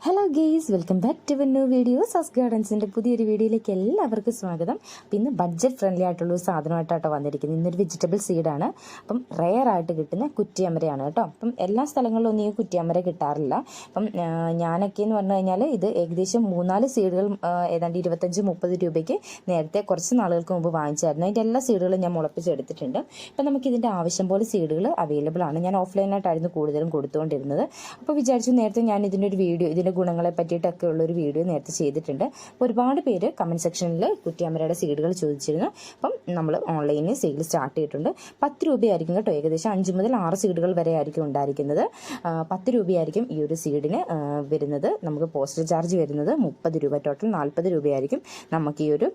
Hello guys, welcome back to new video. സസ് ഗാർഡൻസിൻ്റെ പുതിയൊരു വീഡിയോയിലേക്ക് എല്ലാവർക്കും സ്വാഗതം. അപ്പം ഇന്ന് ബഡ്ജറ്റ് ഫ്രണ്ട്ലി ആയിട്ടുള്ള ഒരു സാധനമായിട്ടാണ് വന്നിരിക്കുന്നത്. ഇന്നൊരു വെജിറ്റബിൾ സീഡാണ്. അപ്പം റെയർ ആയിട്ട് കിട്ടുന്ന കുറ്റിയമരയാണ് കേട്ടോ. അപ്പം എല്ലാ സ്ഥലങ്ങളിലൊന്നും ഈ കുറ്റിയമര കിട്ടാറില്ല. അപ്പം ഞാനൊക്കെ എന്ന് പറഞ്ഞു കഴിഞ്ഞാൽ ഇത് ഏകദേശം 3-4 സീഡുകൾ ഏതാണ്ട് 25-30 രൂപയ്ക്ക് നേരത്തെ കുറച്ച് നാളുകൾക്ക് മുമ്പ് വാങ്ങിച്ചായിരുന്നു. അതിൻ്റെ എല്ലാ സീഡുകളും ഞാൻ മുളപ്പിച്ചെടുത്തിട്ടുണ്ട്. അപ്പം നമുക്ക് ഇതിൻ്റെ ആവശ്യം പോലെ സീഡുകൾ അവൈലബിൾ ആണ്. ഞാൻ ഓഫ്ലൈനായിട്ടായിരുന്നു കൂടുതലും കൊടുത്തുകൊണ്ടിരുന്നത്. അപ്പോൾ വിചാരിച്ചു നേരത്തെ ഞാൻ ഇതിൻ്റെ ഒരു വീഡിയോ, ഇതിൻ്റെ ഗുണങ്ങളെ പറ്റിയിട്ടൊക്കെ ഉള്ളൊരു വീഡിയോ നേരത്തെ ചെയ്തിട്ടുണ്ട്. അപ്പോൾ ഒരുപാട് പേര് കമൻറ്റ് സെക്ഷനിൽ കുറ്റിയമരയുടെ സീഡുകൾ ചോദിച്ചിരുന്നു. അപ്പം നമ്മൾ ഓൺലൈനിൽ സെയിൽ സ്റ്റാർട്ട് ചെയ്തിട്ടുണ്ട്. 10 രൂപയായിരിക്കും കേട്ടോ. ഏകദേശം 5 മുതൽ 6 സീഡുകൾ വരെ ആയിരിക്കും ഉണ്ടായിരിക്കുന്നത്. 10 രൂപയായിരിക്കും ഈ ഒരു സീഡിന് വരുന്നത്. നമുക്ക് പോസ്റ്റൽ ചാർജ് വരുന്നത് 30 രൂപ. ടോട്ടൽ 40 രൂപയായിരിക്കും നമുക്ക് ഈ ഒരു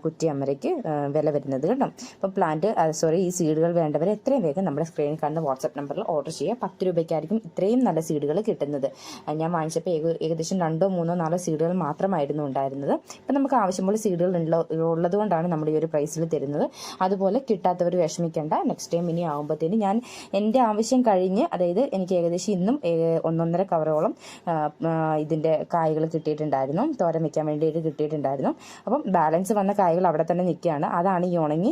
കുറ്റിയമരയ്ക്ക് വില വരുന്നത് കേട്ടോ. അപ്പം ഈ സീഡുകൾ വേണ്ടവർ എത്രയും വേഗം നമ്മുടെ സ്ക്രീനിൽ കാണുന്ന വാട്സപ്പ് നമ്പറിൽ ഓർഡർ ചെയ്യുക. 10 രൂപയ്ക്കായിരിക്കും ഇത്രയും നല്ല സീഡുകൾ കിട്ടുന്നത്. ഞാൻ വാങ്ങിച്ചപ്പോൾ ഏകദേശം 2, 3, 4 സീഡുകൾ മാത്രമായിരുന്നു ഉണ്ടായിരുന്നത്. ഇപ്പം നമുക്ക് ആവശ്യമുള്ള സീഡുകൾ ഉള്ളത് കൊണ്ടാണ് നമ്മൾ ഈ ഒരു പ്രൈസിൽ തരുന്നത്. അതുപോലെ കിട്ടാത്തവർ വിഷമിക്കേണ്ട. നെക്സ്റ്റ് ടൈം ഇനി ആകുമ്പോഴത്തേന് ഞാൻ എൻ്റെ ആവശ്യം കഴിഞ്ഞ്, അതായത് എനിക്ക് ഏകദേശം ഇന്നും 1.5 കവറോളം ഇതിൻ്റെ കായ്കൾ കിട്ടിയിട്ടുണ്ടായിരുന്നു. തോരൻ വയ്ക്കാൻ വേണ്ടിയിട്ട് കിട്ടിയിട്ടുണ്ടായിരുന്നു. അപ്പം ബാലൻസ് വന്ന കായ്കൾ അവിടെ തന്നെ നിൽക്കുകയാണ്. അതാണ് ഈ ഉണങ്ങി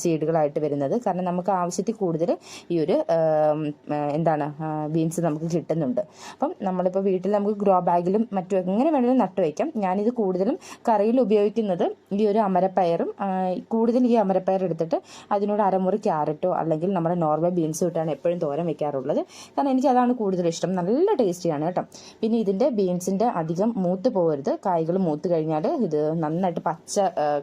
സീഡുകളായിട്ട് വരുന്നത്. കാരണം നമുക്ക് ആവശ്യത്തിൽ കൂടുതൽ ഈ ഒരു ബീൻസ് നമുക്ക് കിട്ടുന്നുണ്ട്. അപ്പം നമ്മളിപ്പോൾ വീട്ടിൽ നമുക്ക് ഗ്രോ ബാഗിലും മറ്റും എങ്ങനെ വേണമെങ്കിലും നട്ടു വയ്ക്കാം. ഞാനിത് കൂടുതലും കറിയിൽ ഉപയോഗിക്കുന്നത് ഈ ഒരു അമരപ്പയറും, കൂടുതൽ ഈ അമരപ്പയർ എടുത്തിട്ട് അതിനോട് അരമുറി ക്യാരറ്റോ അല്ലെങ്കിൽ നമ്മുടെ നോർമൽ ബീൻസും ഇട്ടാണ് എപ്പോഴും തോരൻ വെക്കാറുള്ളത്. കാരണം എനിക്ക് അതാണ് കൂടുതൽ ഇഷ്ടം. നല്ല ടേസ്റ്റിയാണ് കേട്ടോ. പിന്നെ ഇതിൻ്റെ ബീൻസിൻ്റെ അധികം മൂത്ത് പോകരുത്. കായ്കൾ മൂത്ത് കഴിഞ്ഞാൽ ഇത് നന്നായിട്ട് പച്ച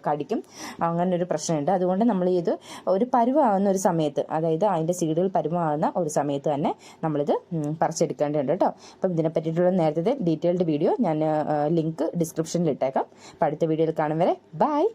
കടിക്കും. അങ്ങനെ ഒരു പ്രശ്നമുണ്ട്. അതുകൊണ്ട് നമ്മൾ ഇത് ഒരു പരുവാകുന്ന ഒരു സമയത്ത്, അതായത് അതിൻ്റെ സീഡുകൾ പരുവാകുന്ന ഒരു സമയത്ത് തന്നെ നമ്മളിത് പറിച്ചെടുക്കേണ്ടതുണ്ട് കേട്ടോ. അപ്പം ഇതിനെ പറ്റിയിട്ടുള്ള നേരത്തെ ഡീറ്റെയിൽഡ് വീഡിയോ ഞാൻ ലിങ്ക് ഡിസ്ക്രിപ്ഷനിൽ ഇട്ടേക്കാം. അപ്പോൾ അടുത്ത വീഡിയോയിൽ കാണും വരെ ബൈ.